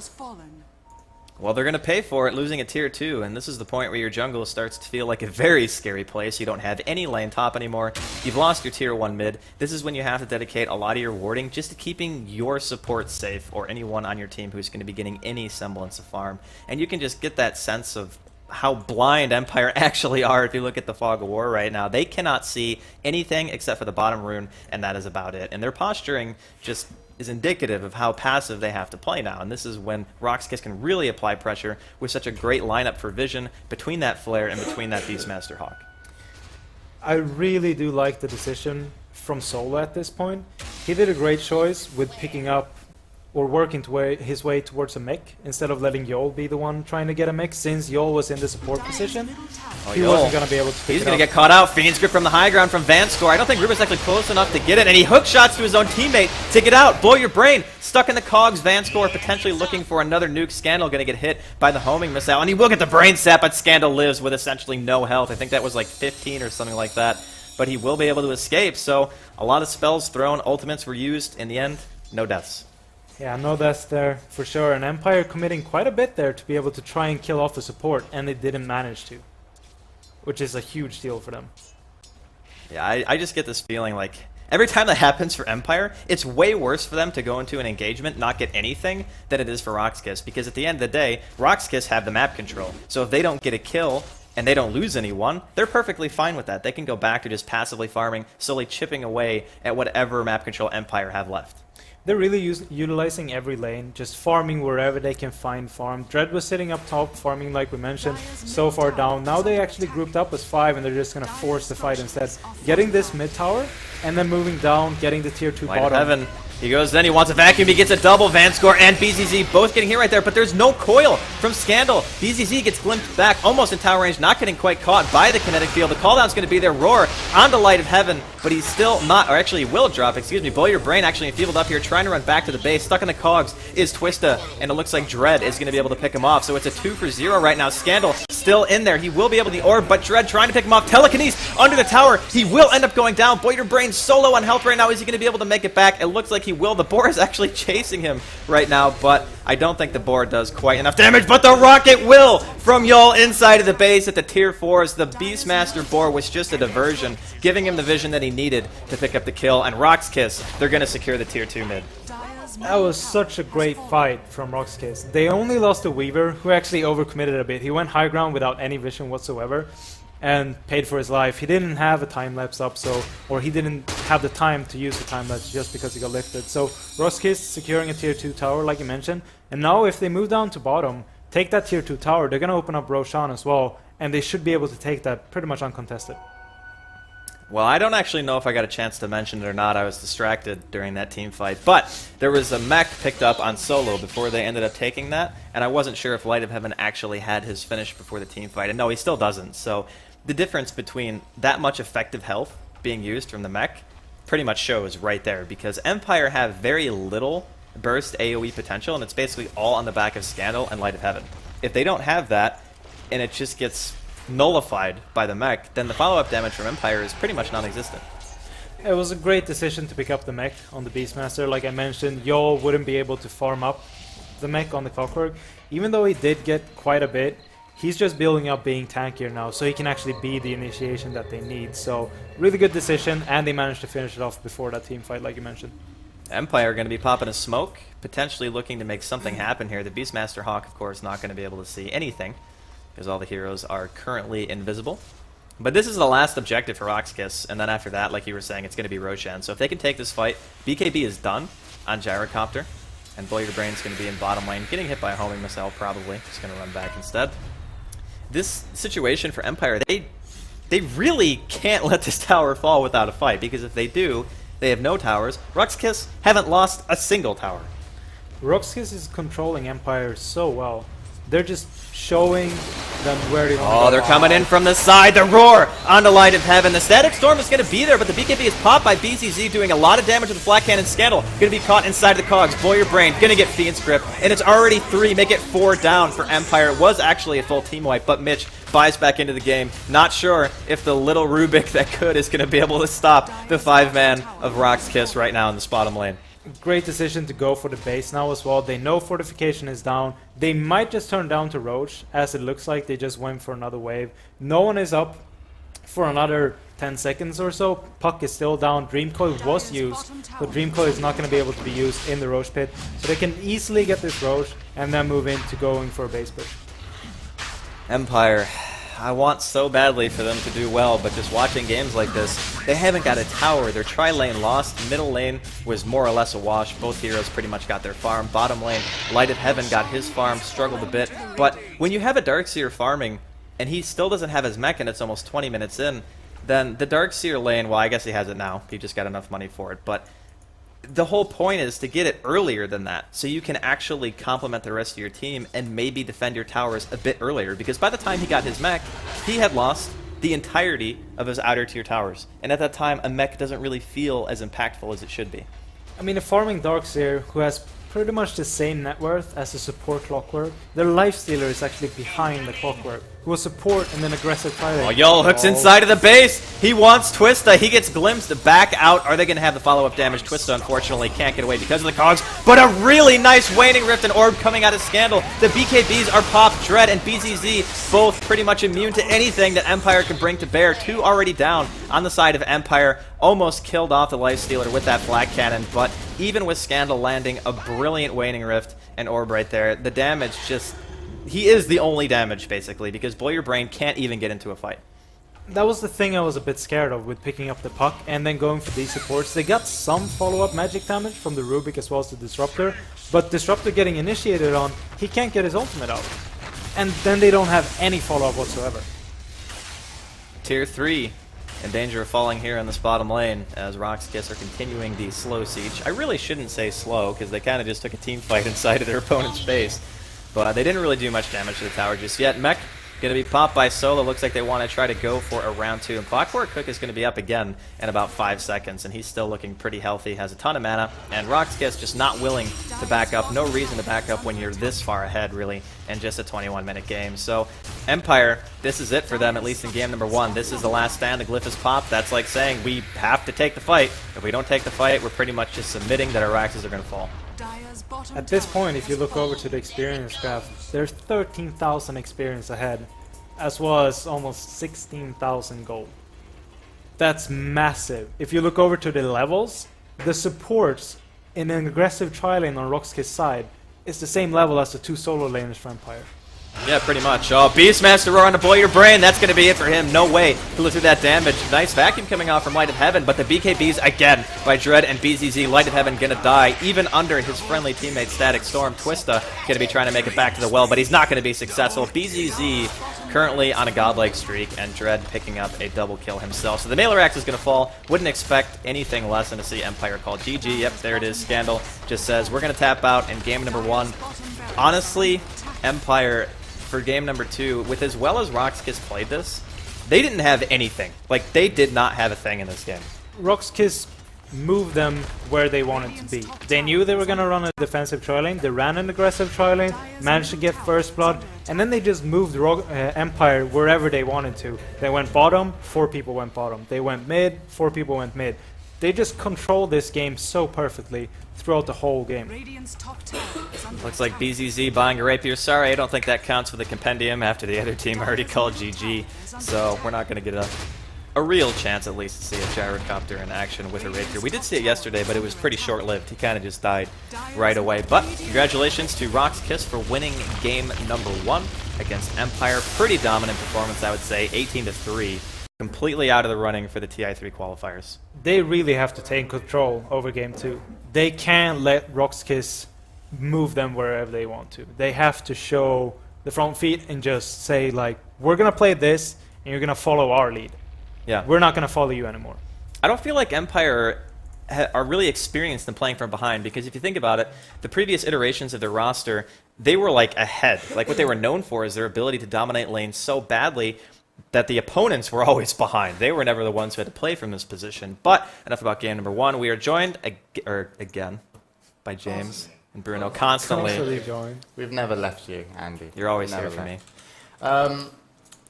Well, they're going to pay for it, losing a tier 2, and this is the point where your jungle starts to feel like a very scary place. You don't have any lane top anymore. You've lost your tier 1 mid. This is when you have to dedicate a lot of your warding just to keeping your support safe, or anyone on your team who's going to be getting any semblance of farm. And you can just get that sense of how blind Empire actually are if you look at the Fog of War right now. They cannot see anything except for the bottom rune, and that is about it. And their posturing just is indicative of how passive they have to play now, and this is when Roxkiss can really apply pressure with such a great lineup for vision between that Flare and between that Beastmaster Hawk. I really do like the decision from Solo at this point. He did a great choice with picking up or working his way towards a mech instead of letting Yol be the one trying to get a mech, since Yol was in the support position. He wasn't going to be able to pick He's it going up. to get caught out. Fiend's Grip from the high ground from Vanscore. I don't think Ruben's actually close enough to get it, and he hook shots to his own teammate to get out. Blow your brain. Stuck in the cogs. Vanscore potentially looking for another nuke. Scandal going to get hit by the homing missile, and he will get the brain sap, but Scandal lives with essentially no health. I think that was like 15 or something like that, but he will be able to escape. So a lot of spells thrown, ultimates were used. In the end, no deaths. Yeah, no deaths there for sure, and Empire committing quite a bit there to be able to try and kill off the support, and they didn't manage to, which is a huge deal for them. Yeah, I just get this feeling like every time that happens for Empire, it's way worse for them to go into an engagement, not get anything, than it is for Roxkiss, because at the end of the day, Roxkiss have the map control. So if they don't get a kill and they don't lose anyone, they're perfectly fine with that. They can go back to just passively farming, slowly chipping away at whatever map control Empire have left. They're really utilizing every lane, just farming wherever they can find farm. Dread was sitting up top, farming like we mentioned, so far down. Now they actually grouped up as 5, and they're just going to force the fight instead. Getting this mid tower, and then moving down, getting the tier 2 Light bottom. of Heaven. He goes then, he wants a vacuum, he gets a double. Vanscore and BZZ both getting hit right there, but there's no coil from Scandal. BZZ gets glimpsed back, almost in tower range, not getting quite caught by the kinetic field. The cooldown's going to be there. Roar on the Light of Heaven, but he's still not, or actually he will drop, excuse me. Blow Your Brain actually enfeebled up here, trying to run back to the base. Stuck in the cogs is Twista, and it looks like Dread is going to be able to pick him off. So it's a 2 for 0 right now. Scandal still in there. He will be able to the orb, but Dread trying to pick him off. Telekinesis under the tower. He will end up going down. Blow Your Brain solo on health right now. Is he going to be able to make it back? It looks like he will. The boar is actually chasing him right now, but I don't think the boar does quite enough damage, but the rocket will from Yol inside of the base at the tier 4s. The Beastmaster boar was just a diversion, giving him the vision that he needed to pick up the kill, and Roxkiss, they're going to secure the tier 2 mid. That was such a great fight from Roxkiss. They only lost to Weaver, who actually overcommitted a bit. He went high ground without any vision whatsoever, and paid for his life. He didn't have a time lapse up, or he didn't have the time to use the time lapse just because he got lifted. So Roxkiss securing a tier 2 tower, like you mentioned, and now if they move down to bottom, take that tier 2 tower, they're going to open up Roshan as well, and they should be able to take that pretty much uncontested. Well, I don't actually know if I got a chance to mention it or not. I was distracted during that team fight. But there was a mech picked up on solo before they ended up taking that, and I wasn't sure if Light of Heaven actually had his finish before the team fight. And no, he still doesn't. So the difference between that much effective health being used from the mech pretty much shows right there, because Empire have very little burst AoE potential, and it's basically all on the back of Scandal and Light of Heaven. If they don't have that, and it just gets nullified by the mech, then the follow-up damage from Empire is pretty much non-existent. It was a great decision to pick up the mech on the Beastmaster. Like I mentioned, Yol wouldn't be able to farm up the mech on the Clockwork. Even though he did get quite a bit, he's just building up being tankier now, so he can actually be the initiation that they need. So really good decision, and they managed to finish it off before that team fight, like you mentioned. Empire going to be popping a smoke, potentially looking to make something happen here. The Beastmaster Hawk, of course, not going to be able to see anything, because all the heroes are currently invisible. But this is the last objective for Roxkiss, and then after that, like you were saying, it's going to be Roshan. So if they can take this fight, BKB is done on Gyrocopter. And Blow Your Brain's going to be in bottom lane, getting hit by a homing missile probably. Just going to run back instead. This situation for Empire, they really can't let this tower fall without a fight, because if they do, they have no towers. Ruxkiss haven't lost a single tower. Roxkiss is controlling Empire so well. They're just showing them where they want to go. Oh, they're coming in from the side. The roar on the Light of Heaven. The Static Storm is going to be there, but the BKB is popped by BZZ, doing a lot of damage with the Flat Cannon Scandal. Going to be caught inside the cogs. Blow Your Brain. Going to get Fiend's Grip. And it's already 3. Make it 4 down for Empire. It was actually a full team wipe, but Mitch buys back into the game. Not sure if the little Rubik that could is going to be able to stop the 5-man of Roxkiss right now in this bottom lane. Great decision to go for the base now as well. They know fortification is down. They might just turn down to Roach, as it looks like they just went for another wave. No one is up for another 10 seconds or so. Puck is still down. Dream Coil was used, but Dream Coil is not going to be able to be used in the Roach pit. So they can easily get this Roach and then move into going for a base push. Empire, I want so badly for them to do well, but just watching games like this, they haven't got a tower. Their tri-lane lost. Middle lane was more or less a wash. Both heroes pretty much got their farm. Bottom lane, Light of Heaven got his farm, struggled a bit. But when you have a Darkseer farming, and he still doesn't have his mech and it's almost 20 minutes in, then the Darkseer lane, well, I guess he has it now. He just got enough money for it. But the whole point is to get it earlier than that, so you can actually complement the rest of your team and maybe defend your towers a bit earlier, because by the time he got his mech, he had lost the entirety of his outer tier towers, and at that time a mech doesn't really feel as impactful as it should be. I mean, a farming Darkseer who has pretty much the same net worth as a support Clockwork, their Lifestealer is actually behind the Clockwork, who will support and then aggressive fighting. Oh, Yol hooks inside of the base. He wants Twista. He gets glimpsed back out. Are they going to have the follow-up damage? Twista, unfortunately, can't get away because of the cogs. But a really nice Waning Rift and Orb coming out of Scandal. The BKBs are popped. Dread and BZZ both pretty much immune to anything that Empire can bring to bear. 2 already down on the side of Empire. Almost killed off the Lifestealer with that Flat Cannon. But even with Scandal landing a brilliant Waning Rift and Orb right there, the damage just... He is the only damage, basically, because Blow Your Brain can't even get into a fight. That was the thing I was a bit scared of with picking up the puck and then going for these supports. They got some follow-up magic damage from the Rubik as well as the Disruptor, but Disruptor getting initiated on, he can't get his ultimate out. And then they don't have any follow-up whatsoever. Tier 3 in danger of falling here in this bottom lane as Roxkiss are continuing the slow siege. I really shouldn't say slow, because they kind of just took a team fight inside of their opponent's base. But they didn't really do much damage to the tower just yet. Mech going to be popped by Solo. Looks like they want to try to go for a round 2. And Clockwork Cook is going to be up again in about 5 seconds. And he's still looking pretty healthy. Has a ton of mana. And Roxkiss just not willing to back up. No reason to back up when you're this far ahead, really, in just a 21-minute game. So Empire, this is it for them, at least in game number 1. This is the last stand. The glyph is popped. That's like saying we have to take the fight. If we don't take the fight, we're pretty much just submitting that our Raxes are going to fall. At this point, if you look over to the experience graph, there's 13,000 experience ahead, as well as almost 16,000 gold. That's massive. If you look over to the levels, the supports in an aggressive tri-lane on Roxkiss side is the same level as the 2 solo laners for Empire. Yeah, pretty much. Oh, Beastmaster roar on to Blow Your Brain. That's going to be it for him. No way to live through that damage. Nice vacuum coming off from Light of Heaven, but the BKBs again by Dread and BZZ. Light of Heaven going to die, even under his friendly teammate Static Storm. Twista going to be trying to make it back to the well, but he's not going to be successful. BZZ currently on a godlike streak, and Dread picking up a double kill himself. So the Mailer Axe is going to fall. Wouldn't expect anything less than to see Empire call GG. Yep, there it is. Scandal just says, we're going to tap out in game number 1. Honestly, Empire... for game number 2, with as well as Roxkiss played this, they didn't have anything. Like, they did not have a thing in this game. Roxkiss moved them where they wanted to be. They knew they were going to run a defensive tri-lane, they ran an aggressive tri-lane, managed to get first blood, and then they just moved Empire wherever they wanted to. They went bottom, 4 people went bottom. They went mid, 4 people went mid. They just controlled this game so perfectly throughout the whole game. Looks like BZZ buying a Rapier. Sorry, I don't think that counts for the Compendium after the other team already called GG. So we're not going to get a real chance, at least, to see a Gyrocopter in action with a Rapier. We did see it yesterday, but it was pretty short-lived. He kind of just died right away. But congratulations to Roxkiss for winning game number 1 against Empire. Pretty dominant performance, I would say, 18-3. Completely out of the running for the TI3 qualifiers. They really have to take control over game 2. They can't let Roxkiss move them wherever they want to. They have to show the front feet and just say, like, we're going to play this, and you're going to follow our lead. Yeah. We're not going to follow you anymore. I don't feel like Empire are really experienced in playing from behind, because if you think about it, the previous iterations of their roster, they were like ahead. Like what they were known for is their ability to dominate lanes so badly that the opponents were always behind. They were never the ones who had to play from this position. But enough about game number one. We are joined again by James and Bruno constantly. We've never left you, Andy. You're always Never here for me. left.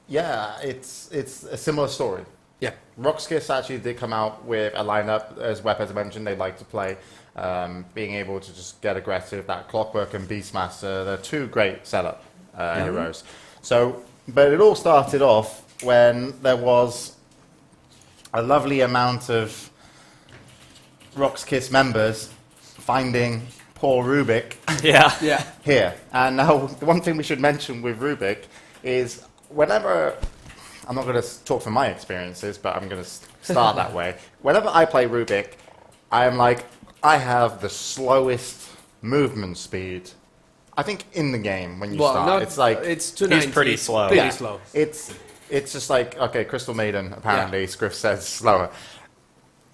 Yeah, it's a similar story. Yeah. Roxkiss actually did come out with a lineup, as Web has mentioned, they like to play, being able to just get aggressive. That Clockwork and Beastmaster, they're two great setup heroes. So, but it all started off when there was a lovely amount of Roxkiss members finding poor Rubik Yeah. here. And now, the one thing we should mention with Rubik is whenever, I'm not going to talk from my experiences, but I'm going to start that way. Whenever I play Rubik, I am like, I have the slowest movement speed, I think, in the game when you start. It's like, it's 290. He's pretty slow. Pretty yeah, slow. It's just like, okay, Crystal Maiden, apparently, Scriff says slower.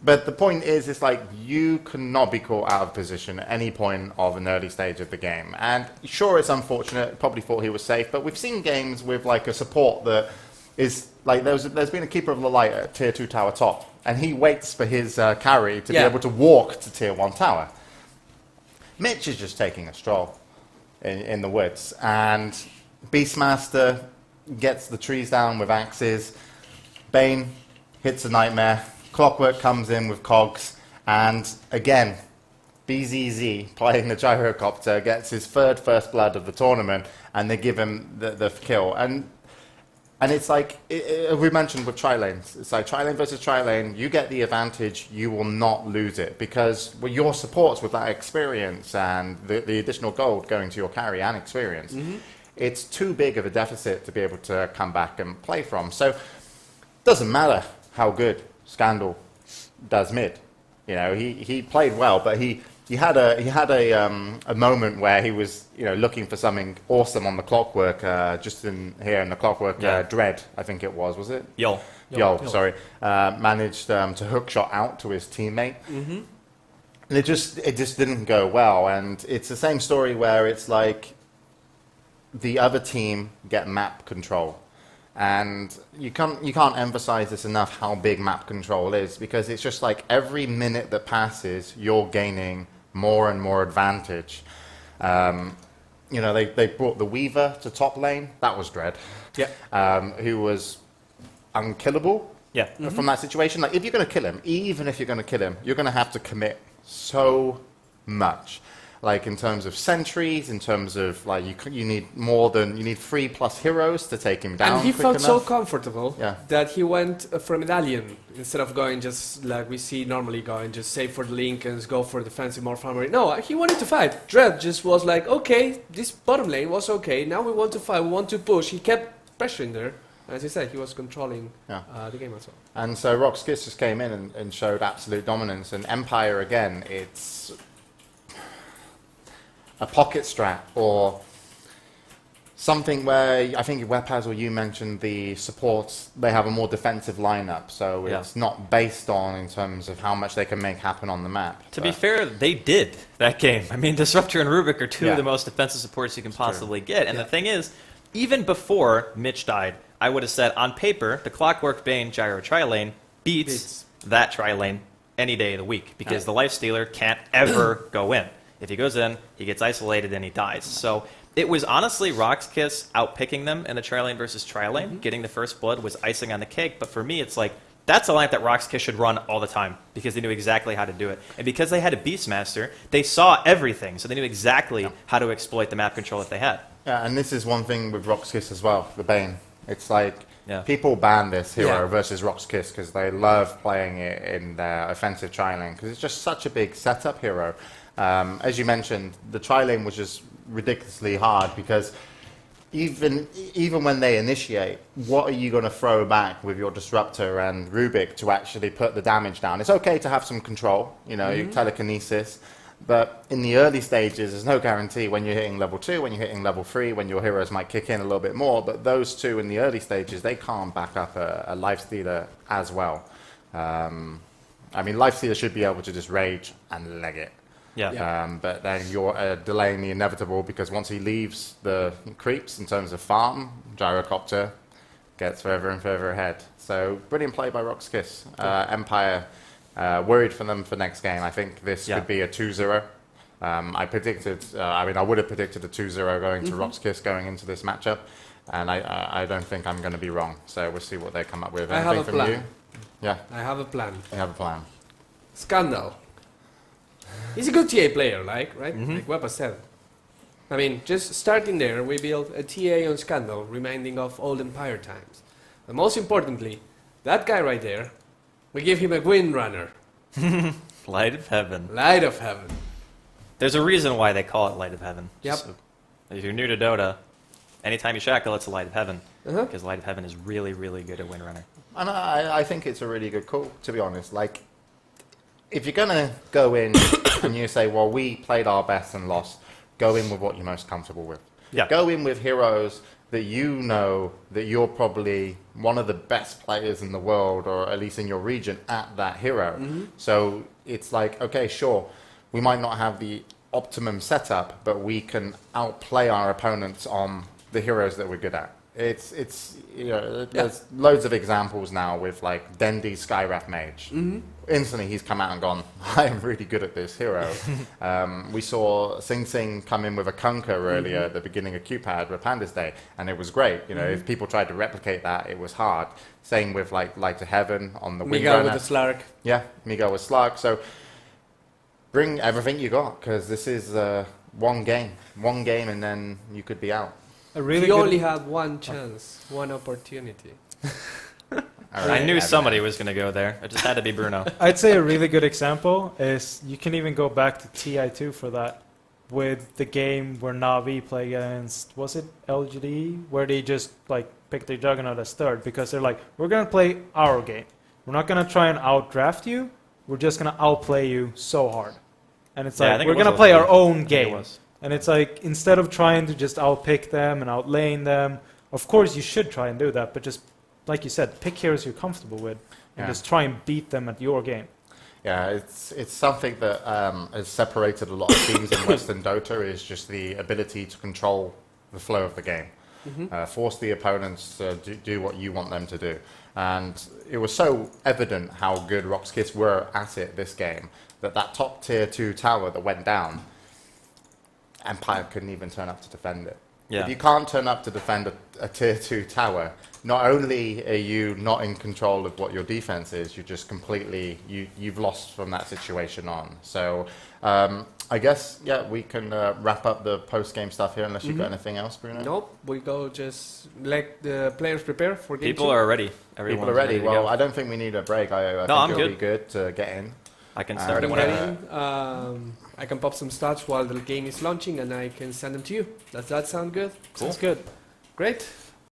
But the point is, it's like you cannot be caught out of position at any point of an early stage of the game. And sure, it's unfortunate. Probably thought he was safe, but we've seen games with like a support that is like there's been a Keeper of the Light at tier 2 tower top, and he waits for his carry to be able to walk to tier 1 tower. Mitch is just taking a stroll in the woods, and Beastmaster gets the trees down with axes. Bane hits a Nightmare. Clockwork comes in with cogs, and again, BZZ playing the gyrocopter gets his third first blood of the tournament, and they give him the kill. And it's like we mentioned with tri-lanes. It's like tri-lane versus tri-lane. You get the advantage. You will not lose it because your supports with that experience and the additional gold going to your carry and experience, it's too big of a deficit to be able to come back and play from. So it doesn't matter how good Scandal does mid. You know, he played well, but he had a moment where he was, you know, looking for something awesome on the Clockwork, just in here in the Clockwork Dread, I think it was it? Yo. Sorry. Managed to hook shot out to his teammate. And it just didn't go well. And it's the same story where it's like the other team get map control. And you can't emphasize this enough how big map control is, because it's just like every minute that passes, you're gaining more and more advantage. You know, they brought the Weaver to top lane. That was Dread. Who was unkillable from that situation. Like, if you're going to kill him, even if you're going to kill him, you're going to have to commit so much. Like, in terms of sentries, in terms of, like, you need 3+ heroes to take him down. And he quick felt so enough. comfortable that he went for Medallion instead of going just like we see normally going, just save for the Lincolns, go for defensive, more farmery. No, he wanted to fight. Dread just was like, okay, this bottom lane was okay, now we want to fight, we want to push. He kept pressuring there. As you said, he was controlling the game as well. And so Roxkiss just came in and showed absolute dominance. And Empire, again, it's a pocket strat or something where I think Webpaz or you mentioned the supports, they have a more defensive lineup, so it's not based on in terms of how much they can make happen on the map. To be fair, they did that game. I mean, Disruptor and Rubik are two of the most defensive supports you can possibly get. And the thing is, even before Mitch died, I would have said on paper, the Clockwork Bane Gyro Tri-Lane beats that Tri-Lane any day of the week, because the Lifestealer can't ever go in. If he goes in, he gets isolated and he dies. So it was honestly Roxkiss outpicking them in the tri-lane versus tri-lane. Getting the first blood was icing on the cake. But for me, it's like, that's a lineup that Roxkiss should run all the time, because they knew exactly how to do it. And because they had a Beastmaster, they saw everything. So they knew exactly how to exploit the map control that they had. Yeah, and this is one thing with Roxkiss as well, the Bane. It's like people ban this hero versus Roxkiss because they love playing it in their offensive tri-lane, because it's just such a big setup hero. As you mentioned, the tri-lane was just ridiculously hard, because even when they initiate, what are you going to throw back with your Disruptor and Rubik to actually put the damage down? It's okay to have some control, you know, your telekinesis, But in the early stages, there's no guarantee when you're hitting level 2, when you're hitting level 3, when your heroes might kick in a little bit more. But those two in the early stages, they can't back up a lifestealer as well. I mean, lifestealer should be able to just rage and leg it. Yeah. But then you're delaying the inevitable because once he leaves the creeps in terms of farm, Gyrocopter gets further and further ahead. So brilliant play by Rock's Kiss. Empire worried for them for next game. I think this could be a 2-0. I predicted, I would have predicted a 2-0 going to Rock's Kiss going into this matchup. And I don't think I'm going to be wrong. So we'll see what they come up with. I have a from plan. you? Yeah, I have a plan. you have a plan. Scandal. He's a good TA player, like Webber said. I mean, just starting there, we built a TA on Scandal, reminding of old Empire times. And most importantly, that guy right there, we give him a Wind Runner. Light of Heaven. Light of Heaven. There's a reason why they call it Light of Heaven. Yep. So, if you're new to Dota, anytime you shackle, it's a Light of Heaven. Uh-huh. Because Light of Heaven is really, really good at Windrunner. And I think it's a really good call, to be honest. Like, if you're going to go in and you say, well, we played our best and lost, go in with what you're most comfortable with. Yeah. Go in with heroes that you know that you're probably one of the best players in the world, or at least in your region, at that hero. So it's like, okay, sure, we might not have the optimum setup, but we can outplay our opponents on the heroes that we're good at. It's you know, there's loads of examples now with like Dendy Skywrath Mage. Instantly he's come out and gone, I am really good at this hero. We saw Sing Sing come in with a Kunker earlier at the beginning of QPAD with Panda's Day, and it was great. You know, if people tried to replicate that, it was hard. Same with like Light to Heaven on the Miguel Windrunner. with the Slark. Yeah, Miguel with Slug. So bring everything you got, because this is one game, and then you could be out. A really He good only had one chance, one opportunity. All I right, knew Evan. somebody was going to go there. It just had to be Bruno. I'd say a really good example is you can even go back to TI2 for that, with the game where Navi play against, was it LGD, where they just like picked their Juggernaut as third because they're like, we're gonna play our game. We're not gonna try and outdraft you. We're just gonna outplay you so hard. And it's Yeah, I like think we're it was gonna play LGD. our own I think it game. was. And it's like instead of trying to just outpick them and outlane them, of course you should try and do that, but just like you said, pick heroes you're comfortable with and Yeah. just try and beat them at your game. Yeah, it's something that has separated a lot of teams in Western Dota, is just the ability to control the flow of the game. Force the opponents to do what you want them to do. And it was so evident how good Rock's Kiss were at it this game, that top tier 2 tower that went down, Empire couldn't even turn up to defend it. Yeah. If you can't turn up to defend a tier 2 tower, not only are you not in control of what your defense is, you're just completely, you've lost from that situation on. So I guess, yeah, we can wrap up the post-game stuff here unless you've got anything else, Bruno? Nope, we go just let the players prepare for game People two. are ready. People Everyone's are ready. to Well, go. I don't think we need a break. I think I'm it'll good. be good to get in. I can I start it Get whenever. in, I can pop some stats while the game is launching and I can send them to you. Does that sound good? Sounds good. Great.